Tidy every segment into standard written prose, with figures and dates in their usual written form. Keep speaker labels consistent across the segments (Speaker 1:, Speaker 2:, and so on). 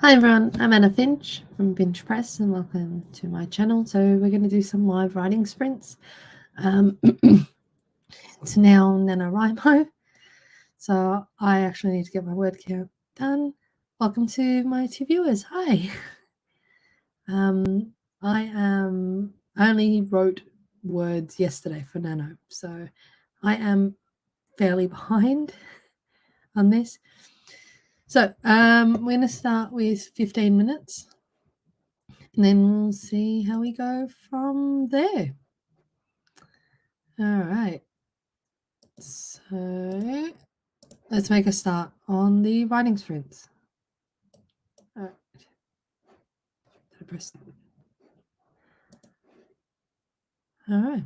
Speaker 1: Hi everyone, I'm Anna Finch from Binge Press and welcome to my channel. So we're going to do some live writing sprints. It's now NaNoWriMo, so I actually need to get my word count done. Welcome to my two viewers. Hi. I only wrote words yesterday for Nano, so I am fairly behind on this. So we're going to start with 15 minutes. And then we'll see how we go from there. All right. So let's make a start on the writing sprints. All right. All right.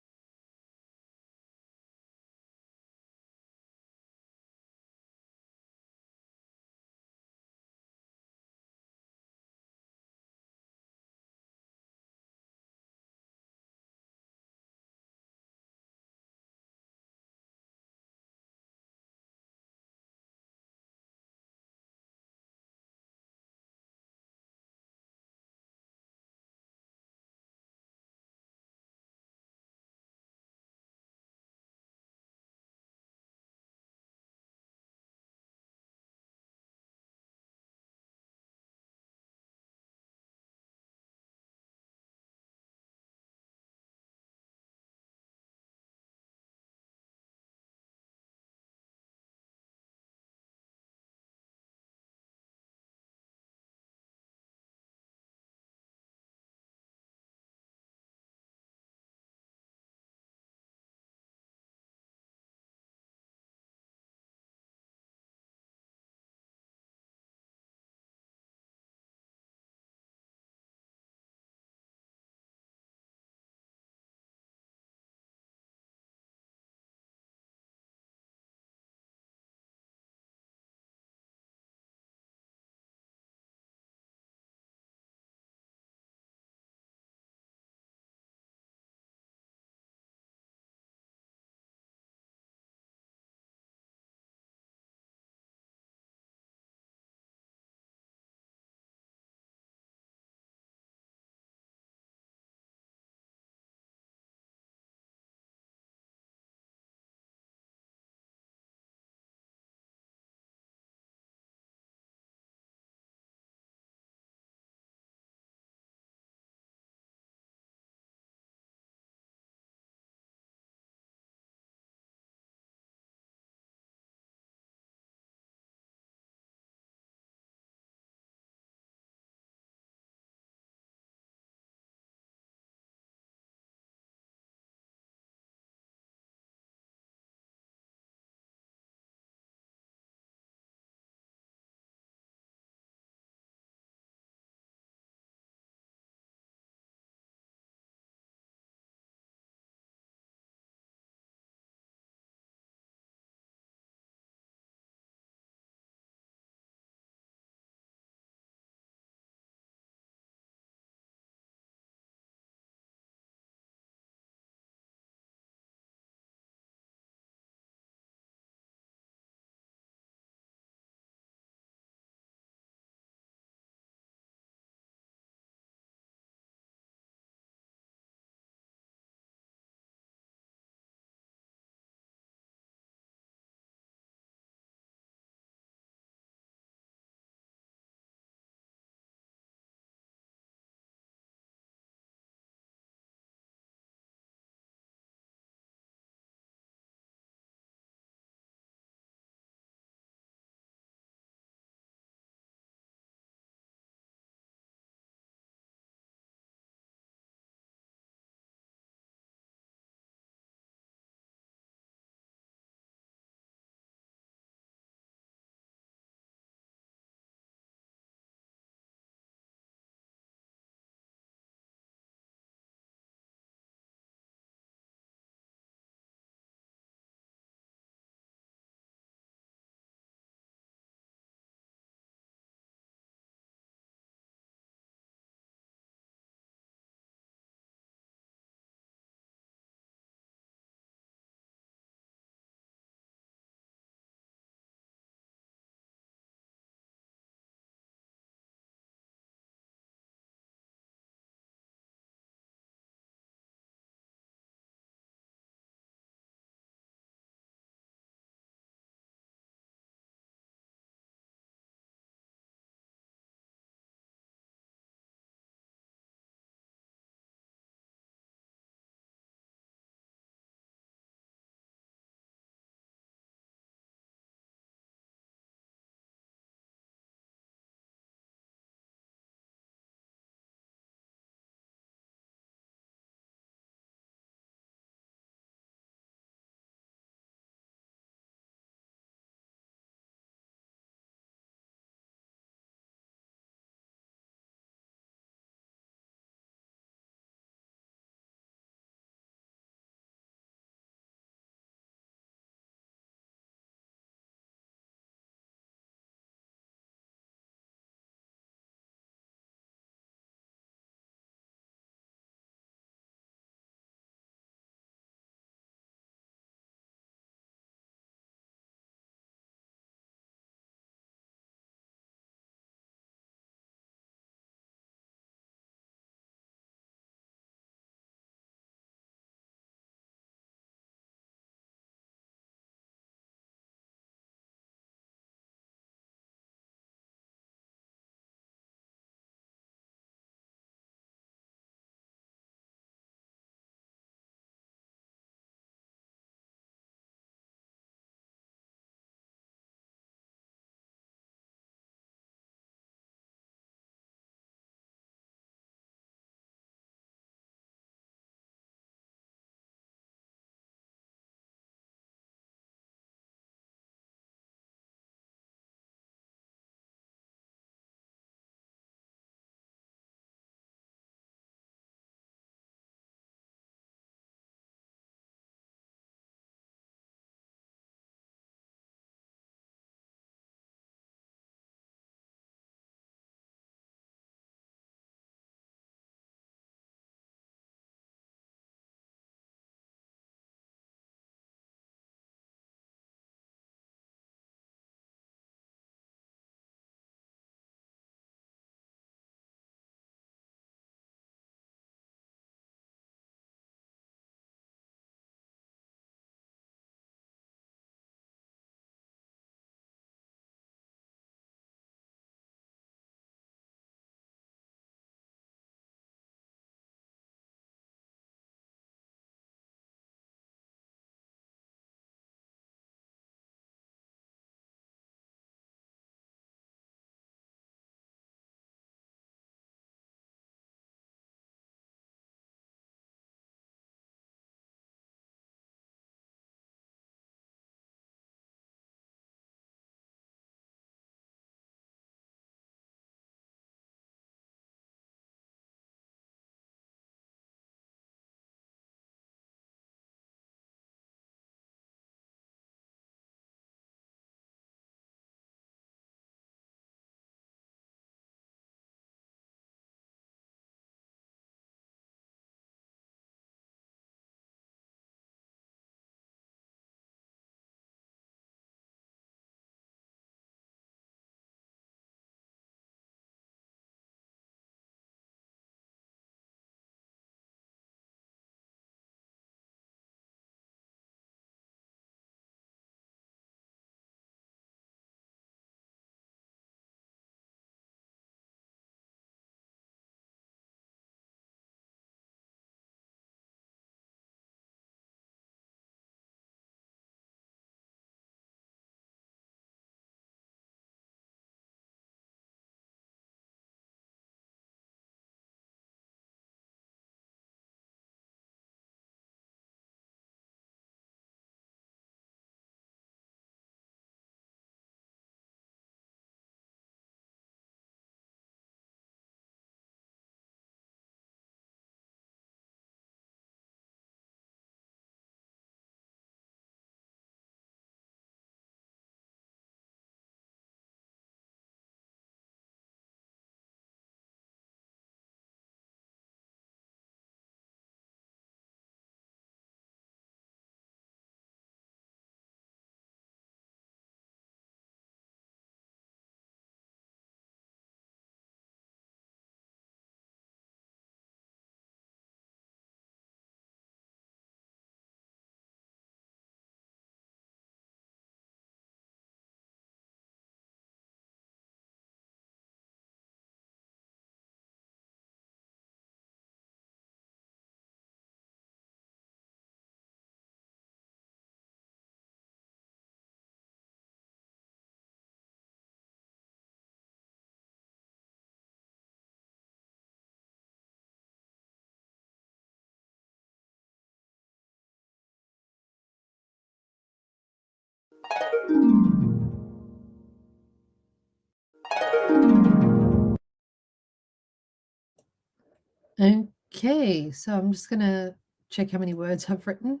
Speaker 1: Okay, so I'm just going to check how many words I've written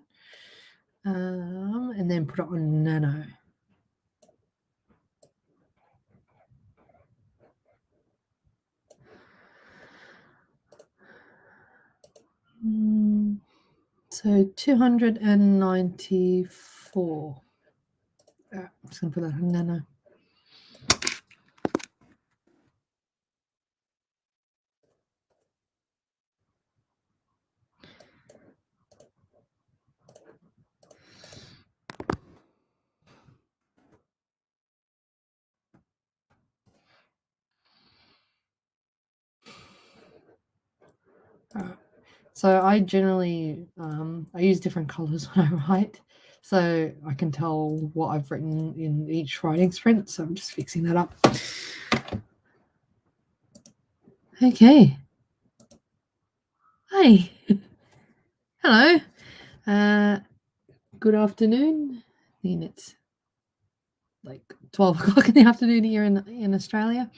Speaker 1: and then put it on Nano. So 294. I'm just going to put that on Nano. So I generally I use different colors when I write, so I can tell what I've written in each writing sprint. So I'm just fixing that up. Okay. Hey. Hello. Good afternoon. I mean, it's like 12 o'clock in the afternoon here in Australia.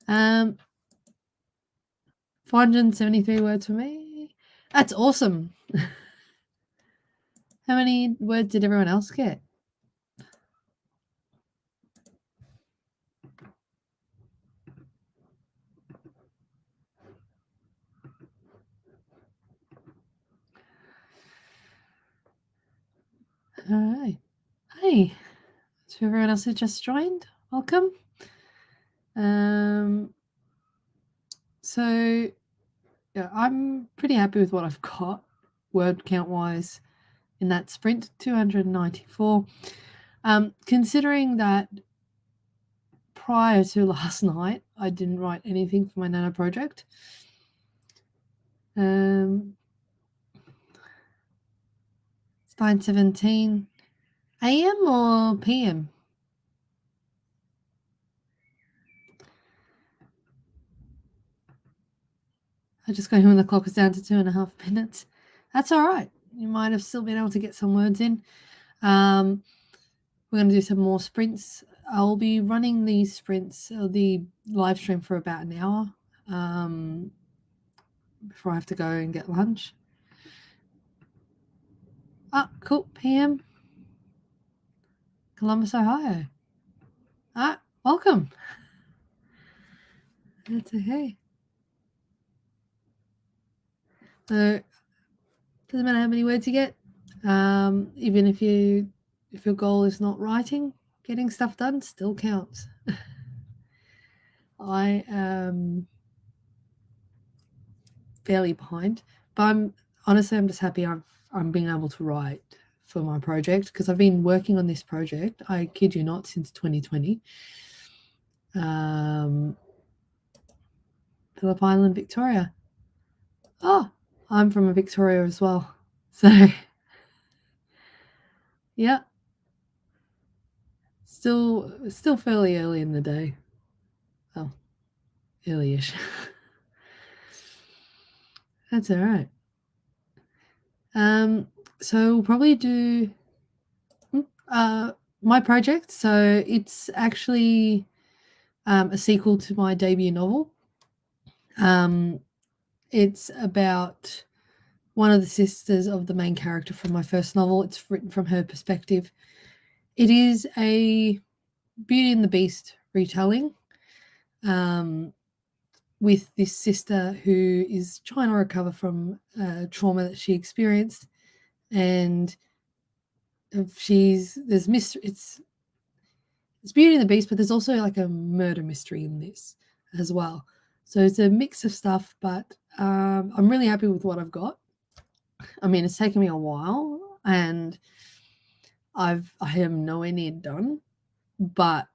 Speaker 1: 473 words for me. That's awesome. How many words did everyone else get? All right. Hey, to everyone else who just joined, welcome. So yeah, I'm pretty happy with what I've got word count wise in that sprint, 294. Considering that prior to last night, I didn't write anything for my Nano project. It's 9:17 a.m. or p.m. I just got here when the clock was down to 2.5 minutes. That's all right. You might have still been able to get some words in. We're going to do some more sprints. I'll be running these sprints, the live stream, for about an hour before I have to go and get lunch. Ah, cool. PM. Columbus, Ohio. Ah, welcome. That's okay. So doesn't matter how many words you get. Even if your goal is not writing, getting stuff done still counts. I am fairly behind, but I'm just happy I'm being able to write for my project, because I've been working on this project, I kid you not, since 2020. Phillip Island, Victoria. Oh, I'm from Victoria as well. So yeah, still fairly early in the day. Oh, early-ish. That's all right. So we'll probably do my project. So it's actually a sequel to my debut novel. It's about one of the sisters of the main character from my first novel. It's written from her perspective. It is a Beauty and the Beast retelling, with this sister who is trying to recover from trauma that she experienced, and it's Beauty and the Beast, but there's also like a murder mystery in this as well. So it's a mix of stuff, but I'm really happy with what I've got. I mean, it's taken me a while, and I am nowhere near done, but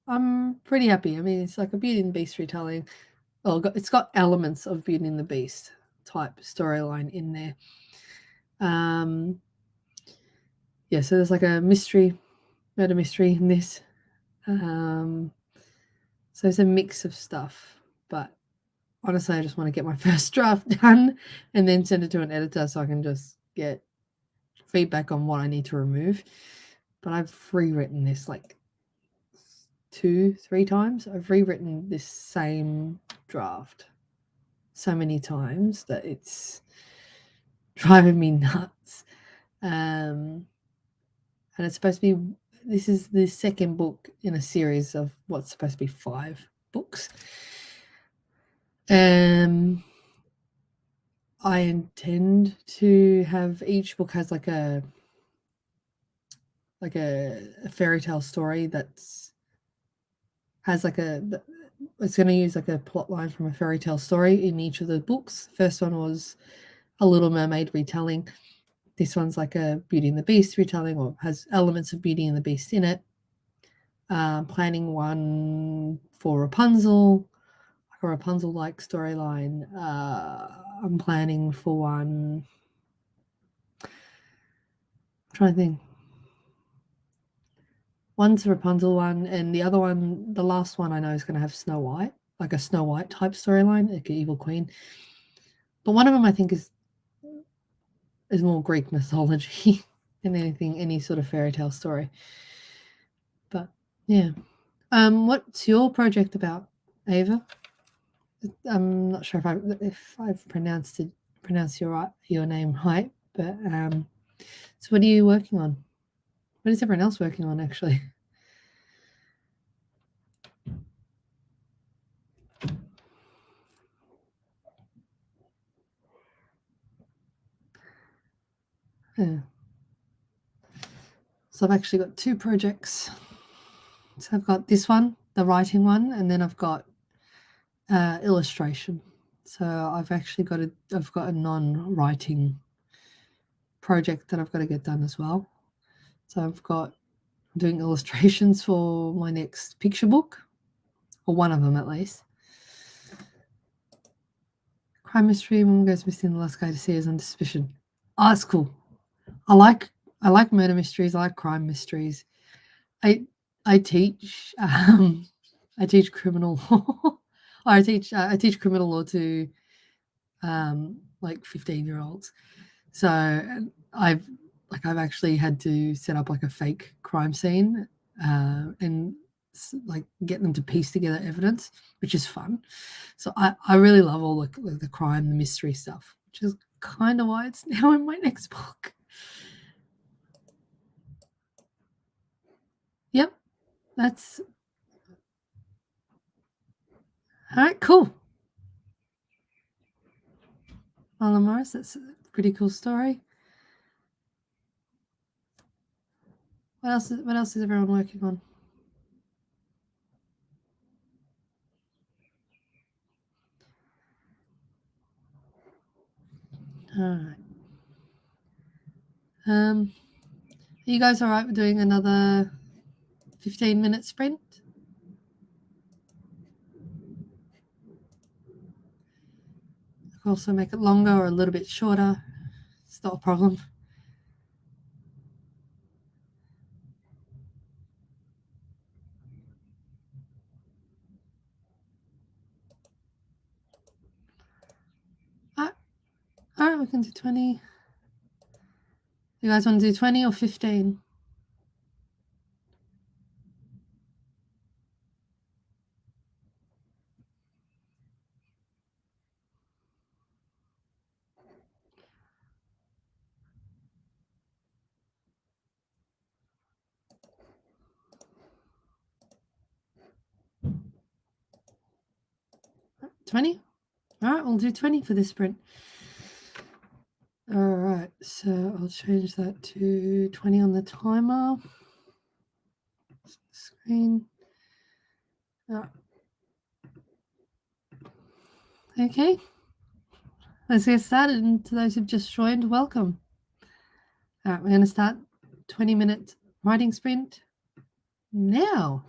Speaker 1: I'm pretty happy. I mean, it's like a Beauty and the Beast retelling. Well, it's got elements of Beauty and the Beast type storyline in there. Yeah, so there's like a murder mystery in this. So it's a mix of stuff, but honestly, I just want to get my first draft done and then send it to an editor so I can just get feedback on what I need to remove. but I've rewritten this like 2-3 times. I've rewritten this same draft so many times that it's driving me nuts. And it's supposed to be, this is the second book in a series of what's supposed to be 5 books. I intend to have each book has like a fairy tale story that's has like it's going to use like a plot line from a fairy tale story in each of the books. First one was a Little Mermaid retelling. This one's like a Beauty and the Beast retelling, or has elements of Beauty and the Beast in it. Planning one for Rapunzel, like a Rapunzel-like storyline. I'm planning for one. I'm trying to think. One's a Rapunzel one, and the other one, the last one I know is going to have Snow White, like a Snow White type storyline, like an evil queen. But one of them I think is more Greek mythology than any sort of fairy tale story. But yeah, what's your project about, Ava? I'm not sure if I've pronounced your name right, but so what are you working on? What is everyone else working on, actually? Yeah. So I've actually got 2 projects. So I've got this one, the writing one, and then I've got illustration. So I've got a non-writing project that I've got to get done as well. So I'm doing illustrations for my next picture book, or one of them at least. Crime mystery, woman goes missing, the last guy to see is under suspicion. Oh, that's cool. I like murder mysteries. I like crime mysteries. I teach I teach criminal law. I teach criminal law to like 15-year-olds. So I've actually had to set up like a fake crime scene and like get them to piece together evidence, which is fun. So I really love all the crime, the mystery stuff, which is kind of why it's now in my next book. Yep, that's all right. Cool. Alan Morris, that's a pretty cool story. What else is everyone working on? All right. Are you guys all right with doing another 15-minute sprint? I can also make it longer or a little bit shorter. It's not a problem. All right, we can do 20. You guys want to do 20 or 15? $20? All right, we'll do 20 for this sprint. All right, so I'll change that to 20 on the timer. Screen. All right. Okay, let's get started. And to those who've just joined, welcome. All right, we're going to start 20-minute writing sprint now.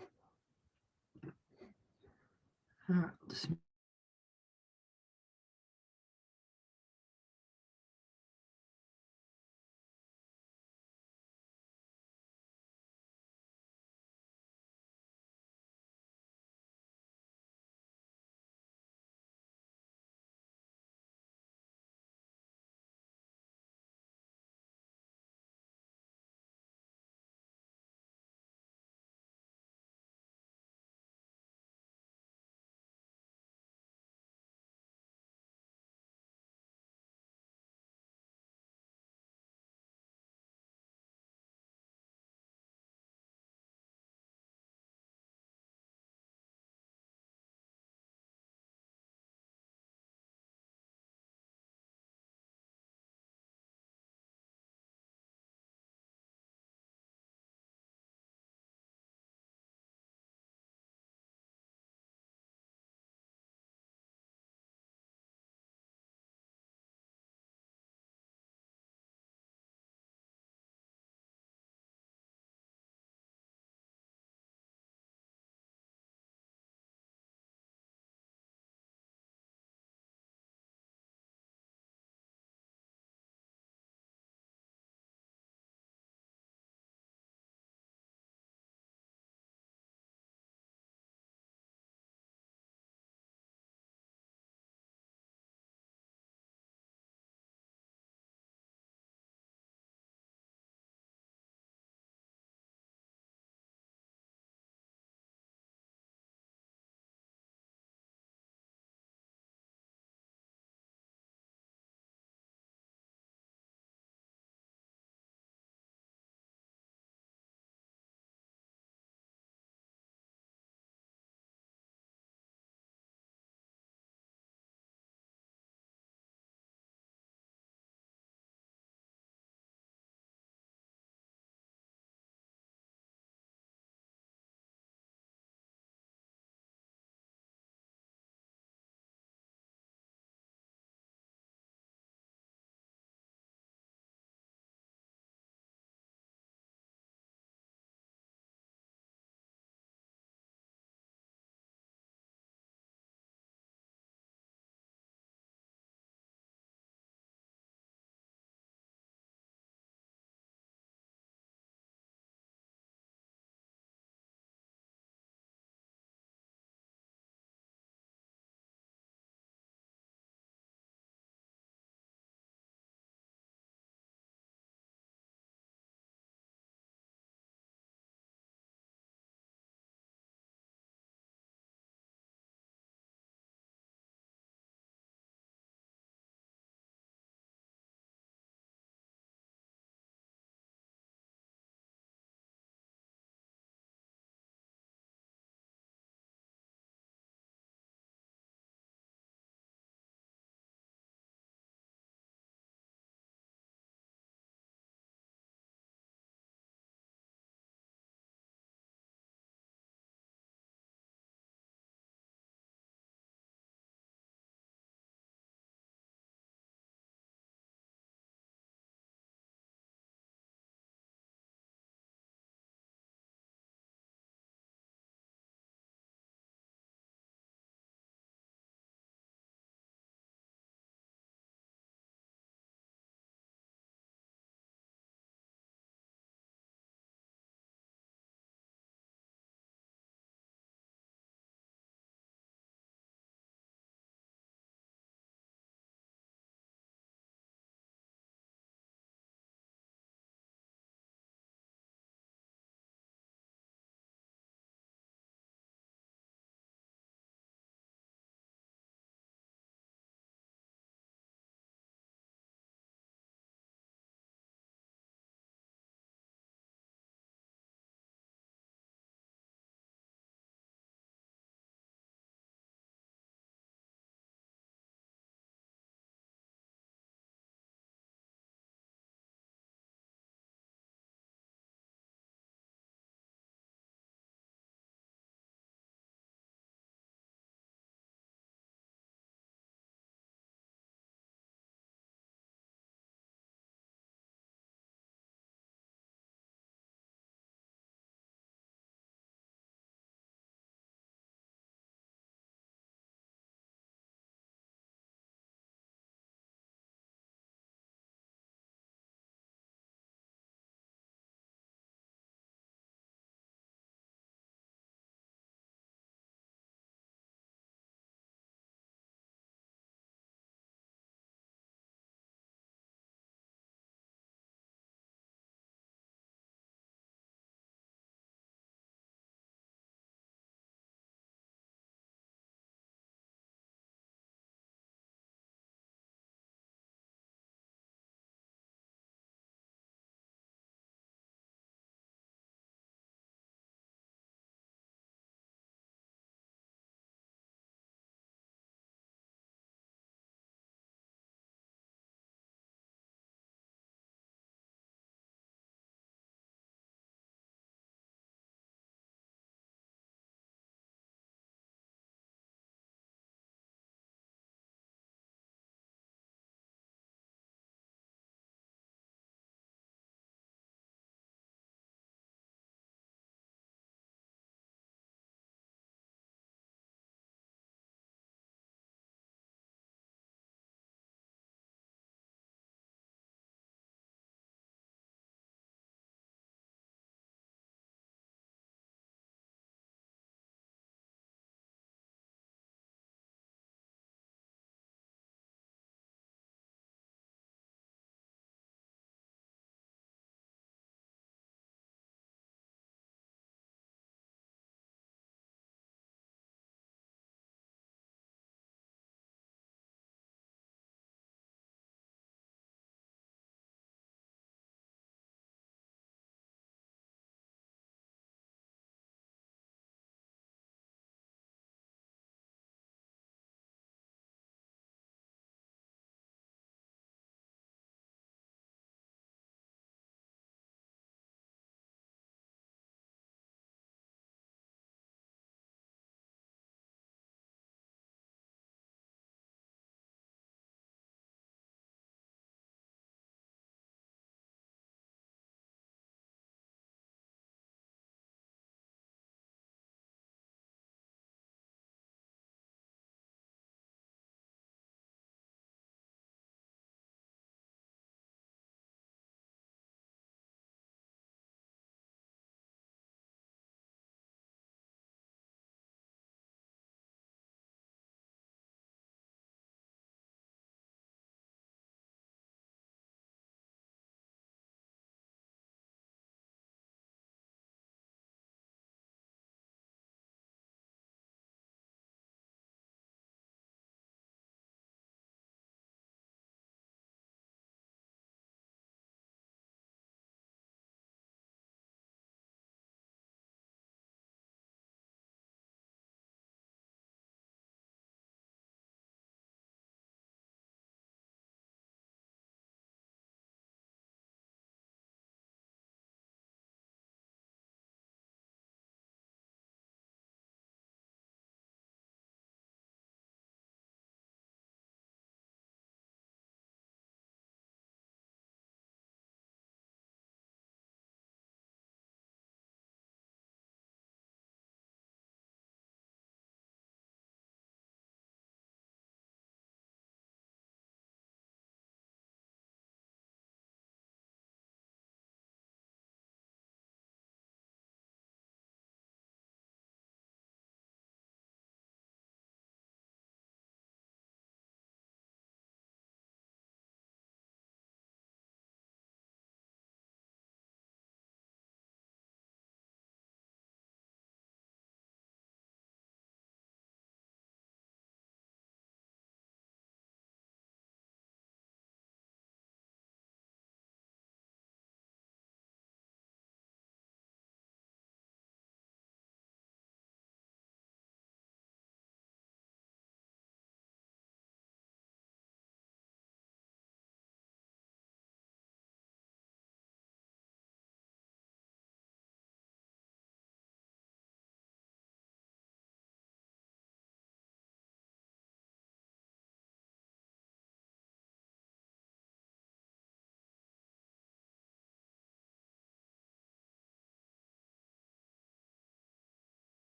Speaker 1: All right,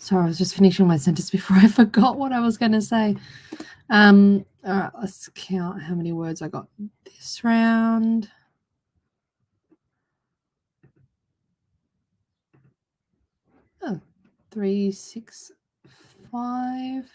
Speaker 1: Sorry, I was just finishing my sentence before I forgot what I was going to say. All right, let's count how many words I got this round. Oh, 3, 6, 5.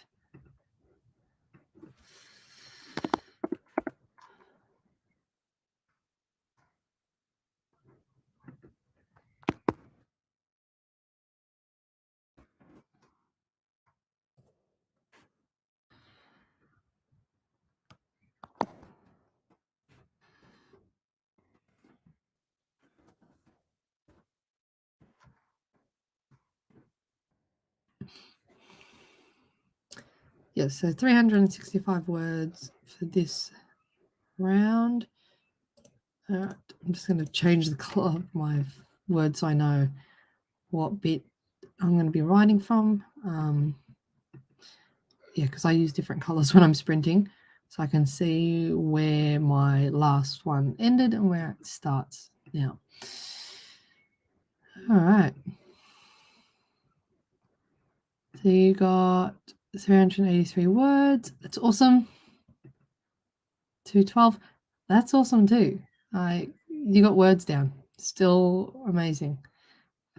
Speaker 1: Yeah, so 365 words for this round. All right, I'm just going to change the color of my words so I know what bit I'm going to be writing from. Yeah, because I use different colors when I'm sprinting, so I can see where my last one ended and where it starts now. All right. So you got 383 words. That's awesome. 212. That's awesome too. You got words down. Still amazing.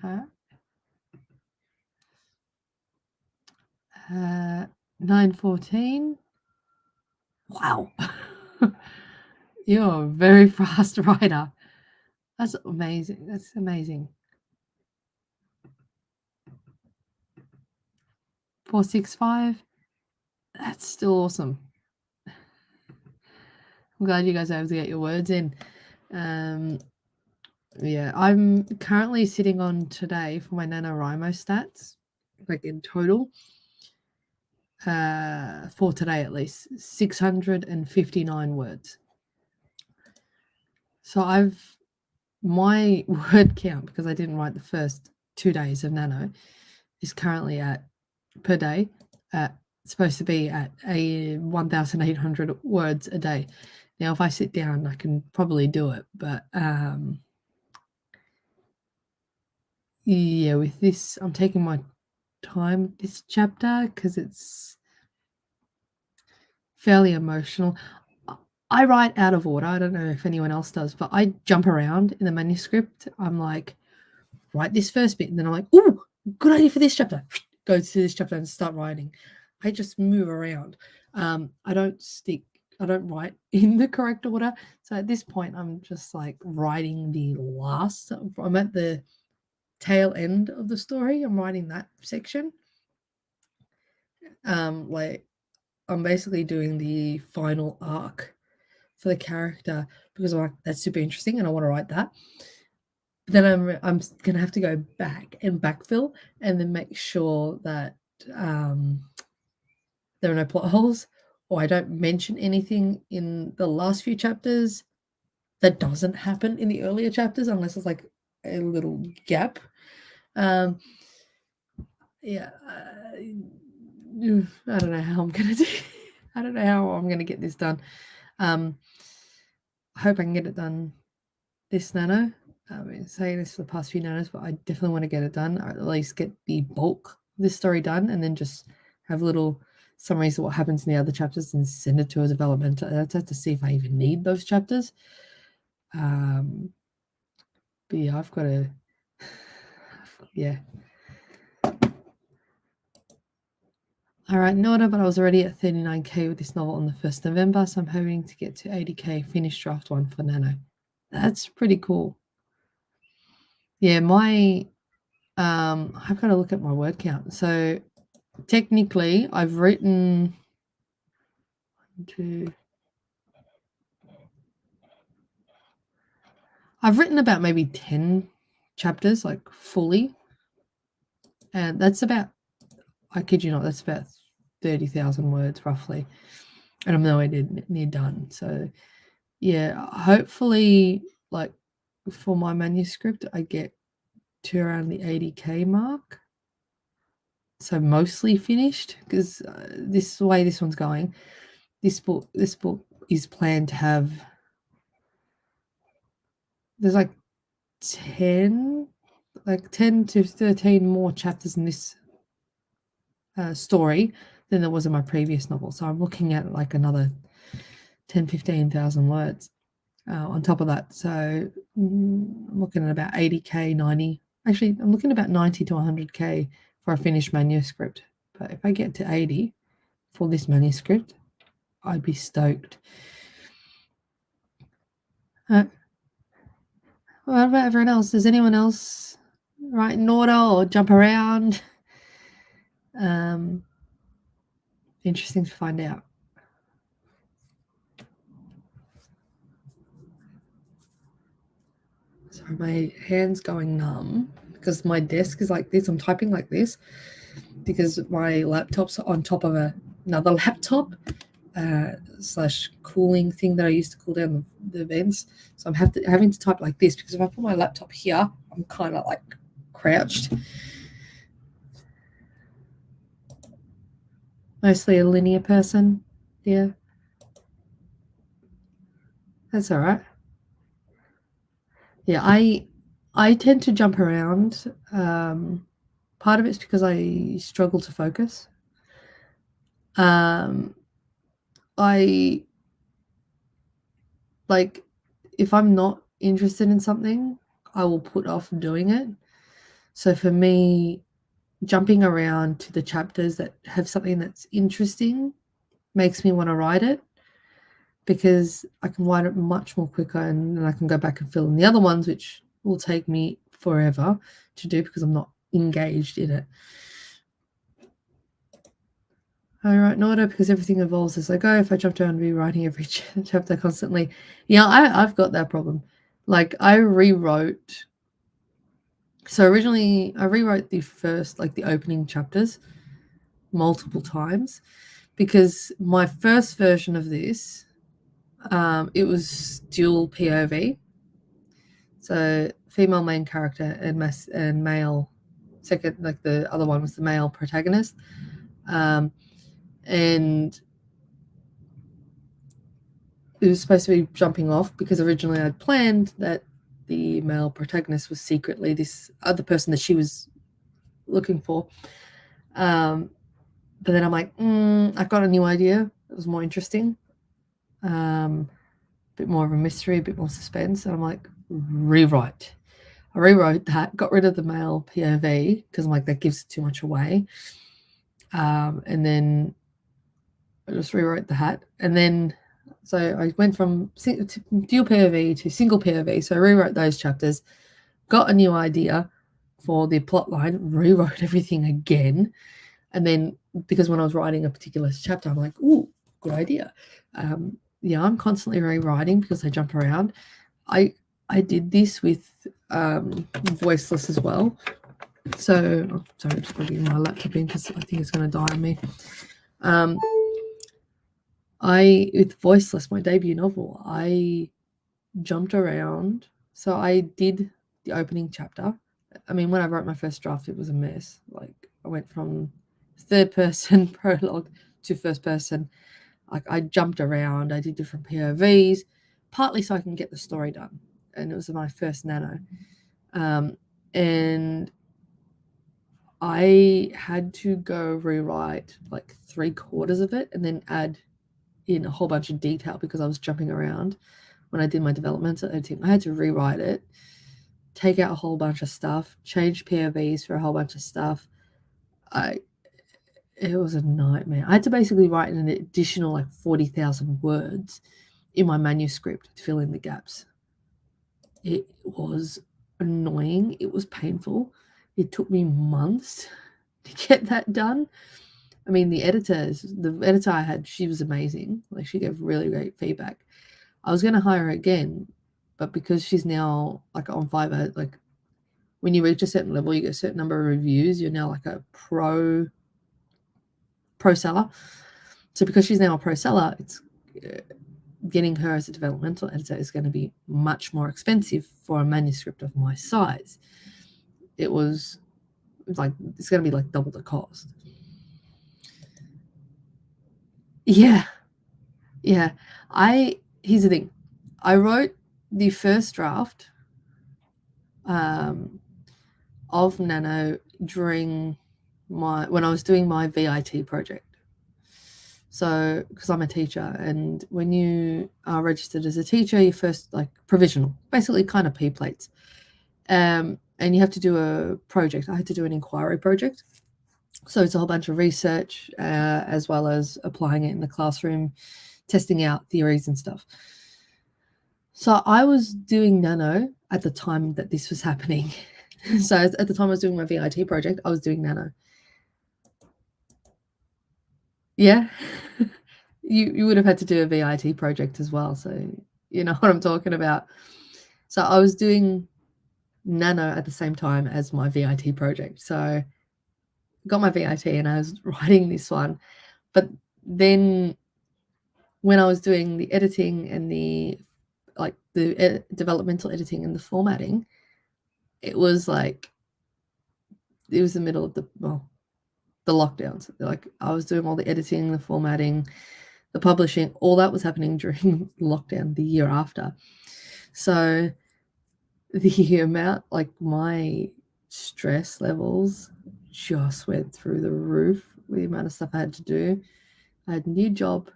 Speaker 1: 914. Wow. You're a very fast writer. That's amazing. That's amazing. 465. That's still awesome. I'm glad you guys are able to get your words in. Yeah, I'm currently sitting on today for my NaNoWriMo stats, like in total, for today at least, 659 words. So my word count, because I didn't write the first 2 days of Nano, is currently at, per day, supposed to be at 1,800 words a day. Now, if I sit down, I can probably do it, but yeah, with this, I'm taking my time with this chapter because it's fairly emotional. I write out of order. I don't know if anyone else does, but I jump around in the manuscript. I'm like, write this first bit, and then I'm like, oh, good idea for this chapter. Go to this chapter and start writing. I just move around. I don't write in the correct order. So at this point, I'm just like writing I'm at the tail end of the story. I'm writing that section. Like I'm basically doing the final arc for the character because I'm like, that's super interesting and I want to write that. But then I'm gonna have to go back and backfill and then make sure that there are no plot holes or I don't mention anything in the last few chapters that doesn't happen in the earlier chapters unless it's like a little gap. Yeah, I don't know how I'm gonna do. I don't know how I'm gonna get this done. I hope I can get it done this nano. I've been saying this for the past few nanos, but I definitely want to get it done, or at least get the bulk of this story done, and then just have little summaries of what happens in the other chapters and send it to a developmental editor to see if I even need those chapters. But yeah, I've got to, yeah. All right, no order, but I was already at 39k with this novel on the 1st November, so I'm hoping to get to 80k finished draft 1 for Nano. That's pretty cool. Yeah, I've got to look at my word count. So technically, I've written about maybe 10 chapters, like fully, and that's about, I kid you not, that's about 30,000 words roughly, and I'm nowhere near done. So yeah, hopefully, like for my manuscript, I get to around the 80k mark, so mostly finished. Because this way this one's going, this book is planned to have, there's like 10 to 13 more chapters in this story than there was in my previous novel. So I'm looking at like another 10,000-15,000 words on top of that. So I'm looking at about 80k, 90. Actually, I'm looking at about 90 to 100k for a finished manuscript. But if I get to 80 for this manuscript, I'd be stoked. What about everyone else? Does anyone else write in order or jump around? Interesting to find out. Sorry, my hand's going numb because my desk is like this. I'm typing like this because my laptop's on top of another laptop slash cooling thing that I used to cool down the vents. So I'm having to type like this because if I put my laptop here, I'm kind of like crouched. Mostly a linear person. Yeah. That's all right. Yeah, I tend to jump around. Part of it's because I struggle to focus. I like if I'm not interested in something, I will put off doing it. So for me, jumping around to the chapters that have something that's interesting makes me want to write it, because I can write it much more quicker, and then I can go back and fill in the other ones, which will take me forever to do because I'm not engaged in it. I write in order because everything evolves as I go. If I jumped around rewriting every chapter constantly, yeah, I've got that problem. Like I rewrote. So originally, I rewrote the first, like the opening chapters, multiple times, because my first version of this, it was dual POV. So female main character and male second, like the other one was the male protagonist, and it was supposed to be jumping off because originally I'd planned that the male protagonist was secretly this other person that she was looking for. But then I'm like, I got a new idea. It was more interesting. A bit more of a mystery, a bit more suspense. And I'm like, rewrite. I rewrote that, got rid of the male POV because I'm like, that gives too much away. And then I just rewrote that. And then, so I went from dual POV to single POV. So I rewrote those chapters, got a new idea for the plot line, rewrote everything again. And then because when I was writing a particular chapter, I'm like, ooh, good idea. Yeah, I'm constantly rewriting because I jump around. I did this with Voiceless as well. So, sorry, I'm just plugging my laptop in because I think it's going to die on me. With Voiceless, my debut novel, I jumped around. So I did the opening chapter. I mean, when I wrote my first draft, it was a mess. Like I went from third person prologue to first person. Like I jumped around. I did different POVs, partly so I can get the story done. And it was my first Nano. And I had to go rewrite like 3/4 of it and then add in a whole bunch of detail because I was jumping around when I did my developmental editing. I had to rewrite it, take out a whole bunch of stuff, change POVs for a whole bunch of stuff. It was a nightmare. I had to basically write an additional like 40,000 words in my manuscript to fill in the gaps. It was annoying. It was painful. It took me months to get that done. I mean, the editor I had, she was amazing. Like she gave really great feedback. I was going to hire her again, but because she's now like on Fiverr, like when you reach a certain level, you get a certain number of reviews. You're now like a pro pro seller. So because she's now a pro seller, it's getting her as a developmental editor is going to be much more expensive for a manuscript of my size. It was like, it's going to be like double the cost. Yeah. Here's the thing. I wrote the first draft of Nano during when I was doing my VIT project. So, because I'm a teacher, and when you are registered as a teacher, you first like provisional, basically kind of P plates, and you have to do a project. I had to do an inquiry project, so it's a whole bunch of research as well as applying it in the classroom, testing out theories and stuff. So I was doing Nano at the time that this was happening. So at the time I was doing my VIT project, I was doing Nano. Yeah. You would have had to do a VIT project as well, so you know what I'm talking about. So I was doing Nano at the same time as my VIT project. So got my VIT and I was writing this one. But then when I was doing the editing and the developmental editing and the formatting, it was the middle of the lockdowns. Like I was doing all the editing, the formatting, the publishing, all that was happening during lockdown the year after. So the amount, like my stress levels just went through the roof with the amount of stuff I had to do. I had a new job,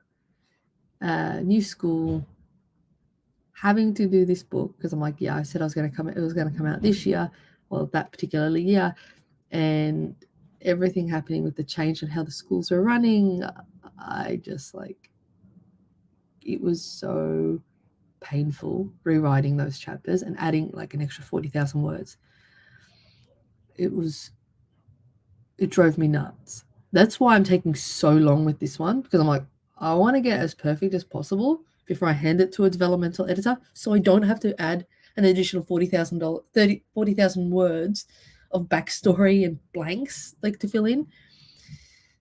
Speaker 1: new school, having to do this book because I'm like, yeah, I said it was going to come out this year, well, that particular year, and everything happening with the change and how the schools are running. I just it was so painful rewriting those chapters and adding like an extra 40,000 words. It drove me nuts. That's why I'm taking so long with this one, because I'm like, I want to get as perfect as possible before I hand it to a developmental editor, so I don't have to add an additional 40,000 words of backstory and blanks to fill in.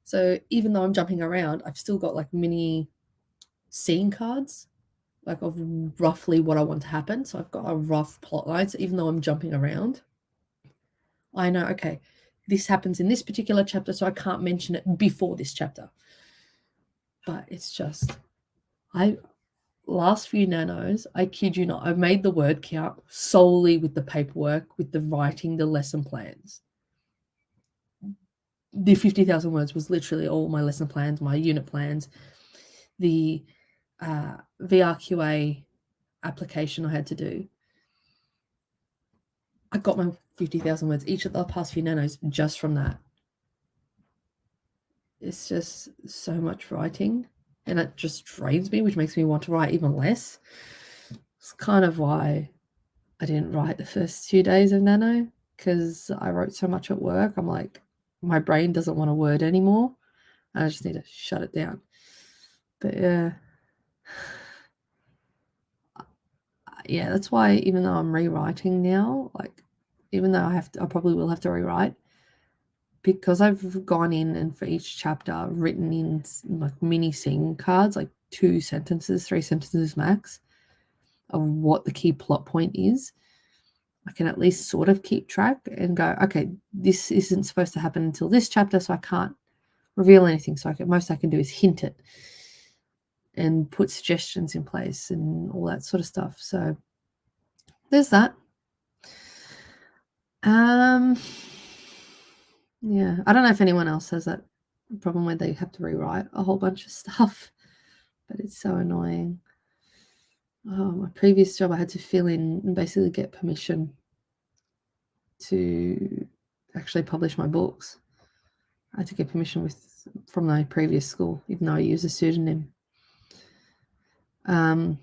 Speaker 1: So even though I'm jumping around, I've still got like mini scene cards of roughly what I want to happen. So I've got a rough plot line. So even though I'm jumping around, I know, okay, this happens in this particular chapter, so I can't mention it before this chapter. But it's just, last few nanos, I kid you not, I've made the word count solely with the paperwork, with the writing, the lesson plans. The 50,000 words was literally all my lesson plans, my unit plans, the VRQA application I had to do. I got my 50,000 words each of the past few nanos just from that. It's just so much writing, and it just drains me, which makes me want to write even less. It's kind of why I didn't write the first 2 days of Nano, because I wrote so much at work. I'm like, my brain doesn't want a word anymore. I just need to shut it down. But yeah, that's why even though I'm rewriting now, even though I probably will have to rewrite, because I've gone in and for each chapter written in like mini scene cards, like 2 sentences, 3 sentences max, of what the key plot point is. I can at least sort of keep track and go, okay, this isn't supposed to happen until this chapter, so I can't reveal anything. So most I can do is hint it and put suggestions in place and all that sort of stuff. So there's that. Yeah, I don't know if anyone else has that problem where they have to rewrite a whole bunch of stuff, but it's so annoying. Oh, my previous job, I had to fill in and basically get permission to actually publish my books. I had to get permission from my previous school, even though I use a pseudonym. Same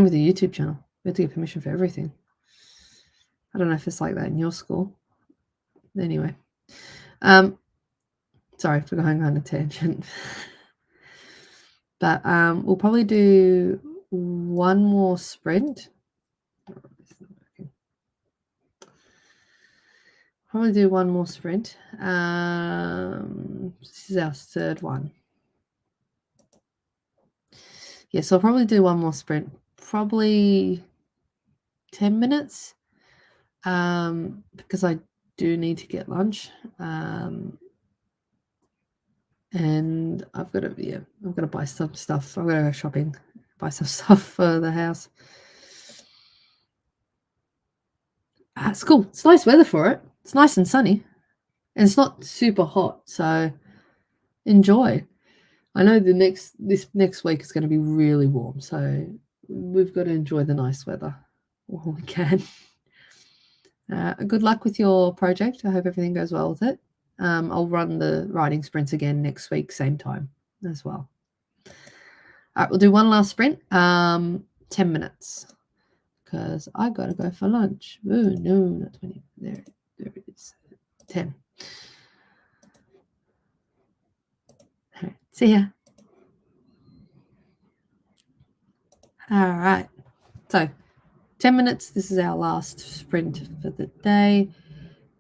Speaker 1: with the YouTube channel. We had to get permission for everything. I don't know if it's like that in your school. Anyway, sorry for going on a tangent. But we'll probably do one more sprint. probably do one more sprint. This is our third one. Yes, I'll probably do one more sprint, probably 10 minutes, because I do need to get lunch. And I've got to buy some stuff. I'm gonna go shopping, buy some stuff for the house. It's cool. It's nice weather for it. It's nice and sunny, and it's not super hot, so enjoy. I know this next week is going to be really warm, so we've got to enjoy the nice weather while we can. Good luck with your project. I hope everything goes well with it. I'll run the writing sprints again next week, same time as well. All right, we'll do one last sprint, 10 minutes, because I got to go for lunch. Ooh, no, not 20. There it is. 10. All right, see ya. All right, so 10 minutes. This is our last sprint for the day.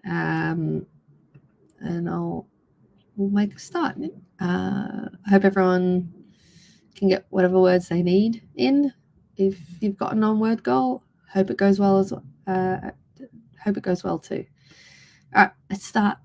Speaker 1: And we'll make a start. I hope everyone can get whatever words they need in. If you've got a non-word goal, hope it goes well too. All right, let's start.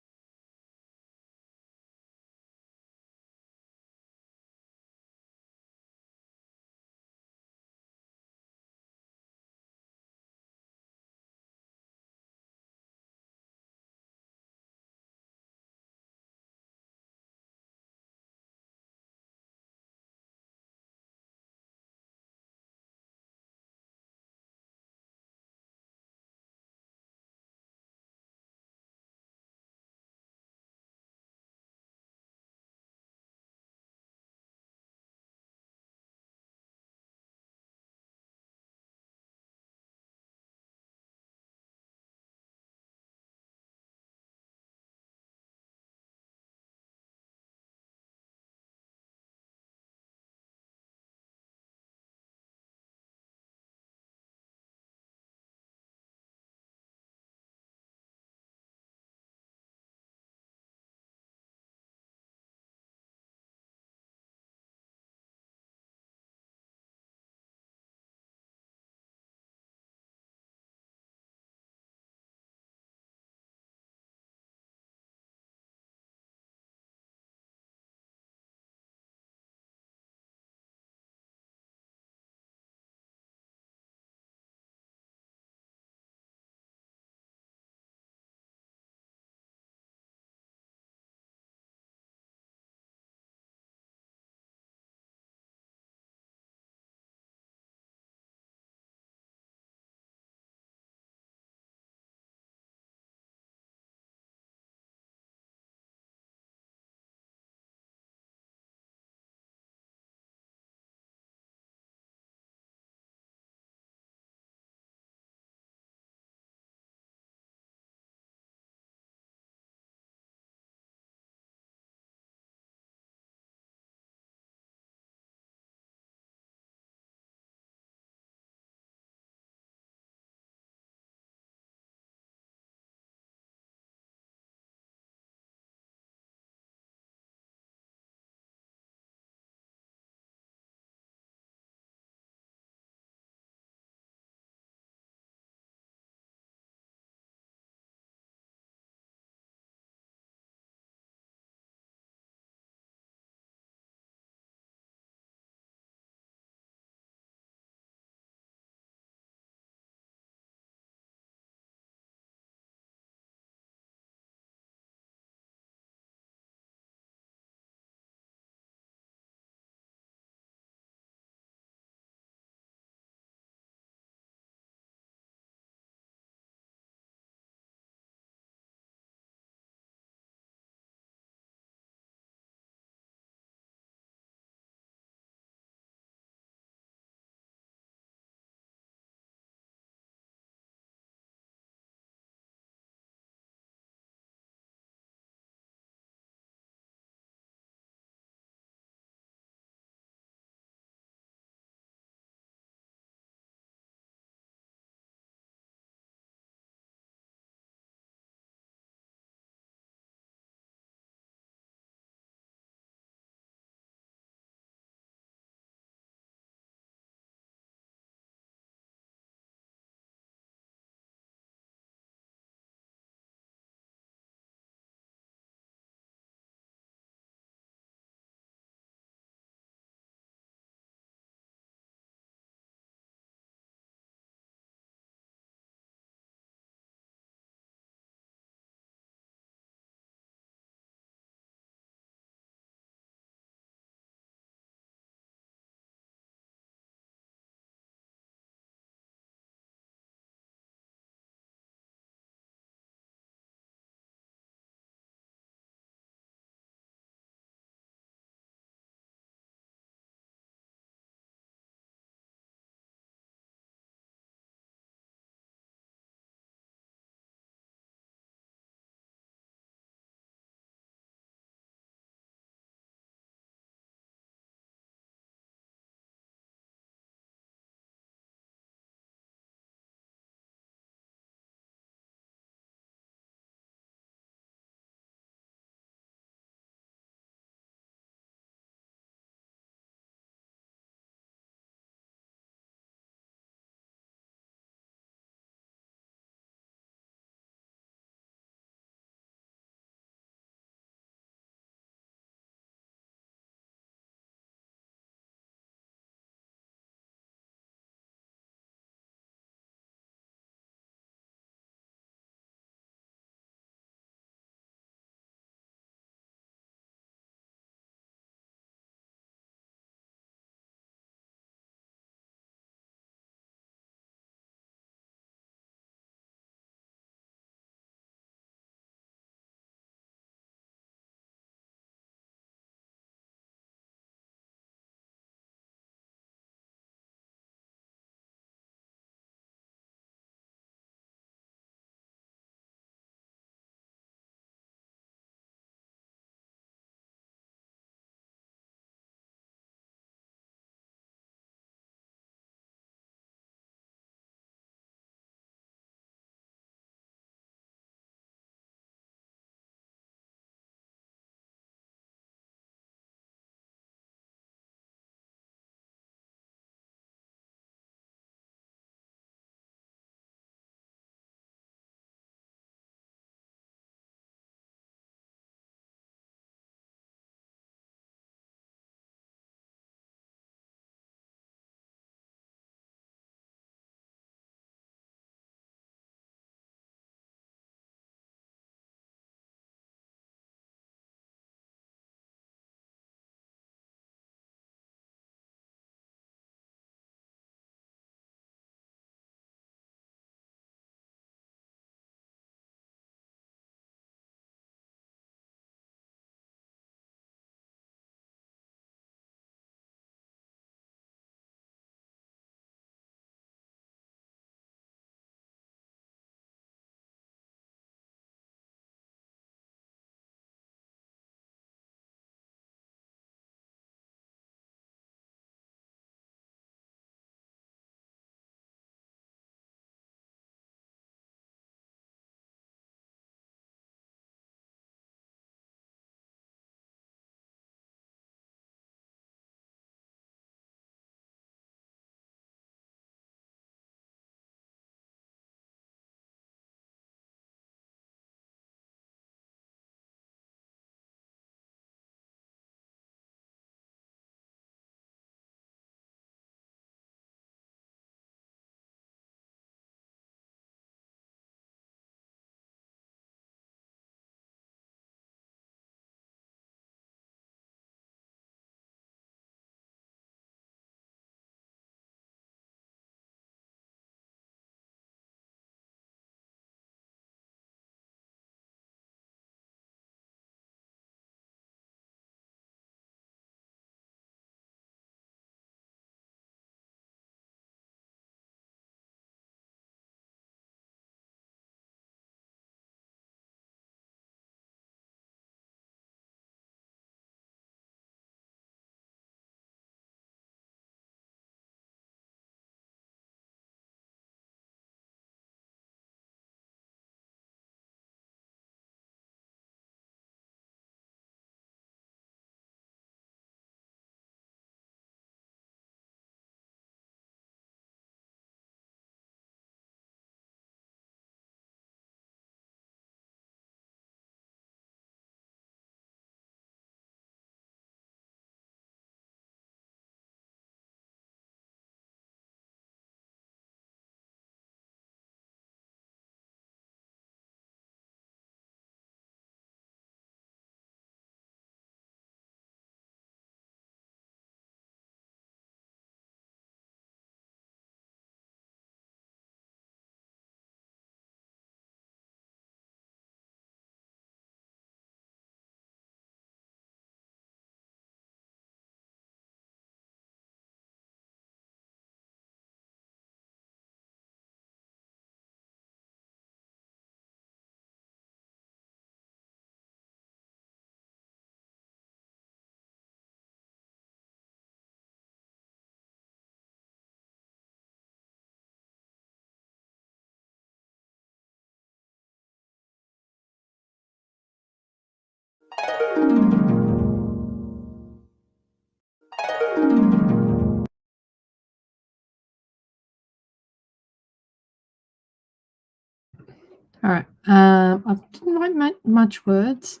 Speaker 1: All right. I didn't write much words,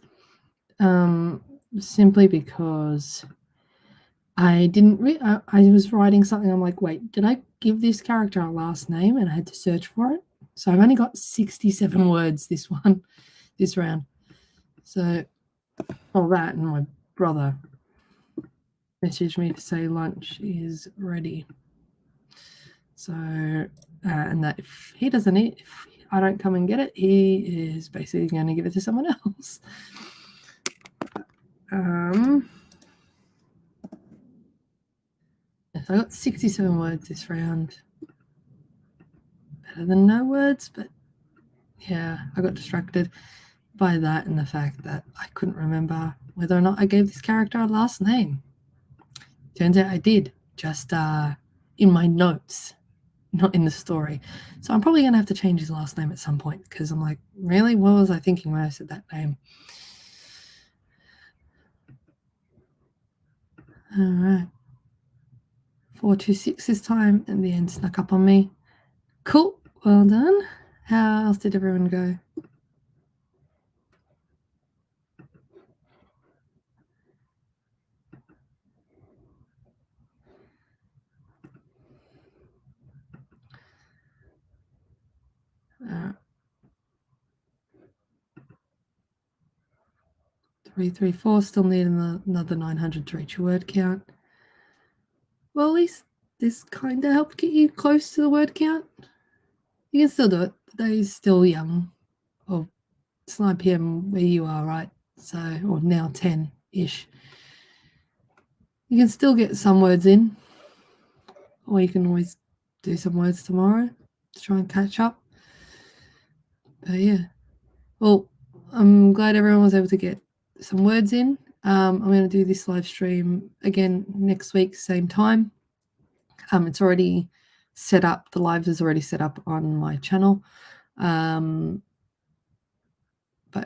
Speaker 1: simply because I didn't. I was writing something. I'm like, wait, did I give this character a last name? And I had to search for it. So I've only got 67 words this round. So all that, and my brother messaged me to say lunch is ready. So, and that if he doesn't eat, if I don't come and get it, he is basically going to give it to someone else. Yes, I got 67 words this round. Better than no words, but yeah, I got distracted by that and the fact that I couldn't remember whether or not I gave this character a last name. Turns out I did, just in my notes, not in the story. So I'm probably going to have to change his last name at some point, because I'm like, really? What was I thinking when I said that name? All right. 426 this time, and the end snuck up on me. Cool. Well done. How else did everyone go? Uh, 334, still need another 900 to reach your word count. Well, at least this kind of helped get you close to the word count. You can still do it. The day is still young. Well, it's 9 p.m. where you are, right? So, or now 10-ish. You can still get some words in, or you can always do some words tomorrow to try and catch up. But yeah, well, I'm glad everyone was able to get some words in. I'm going to do this live stream again next week, same time. It's already set up. The live is already set up on my channel. But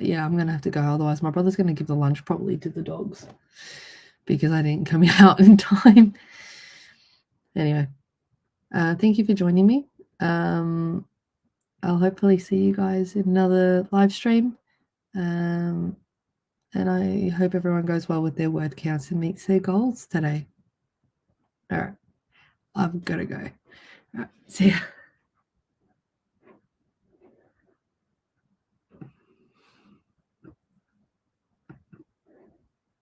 Speaker 1: yeah, I'm going to have to go. Otherwise, my brother's going to give the lunch probably to the dogs because I didn't come out in time. Anyway, thank you for joining me. I'll hopefully see you guys in another live stream. And I hope everyone goes well with their word counts and meets their goals today. All right. I've got to go. All right. See ya.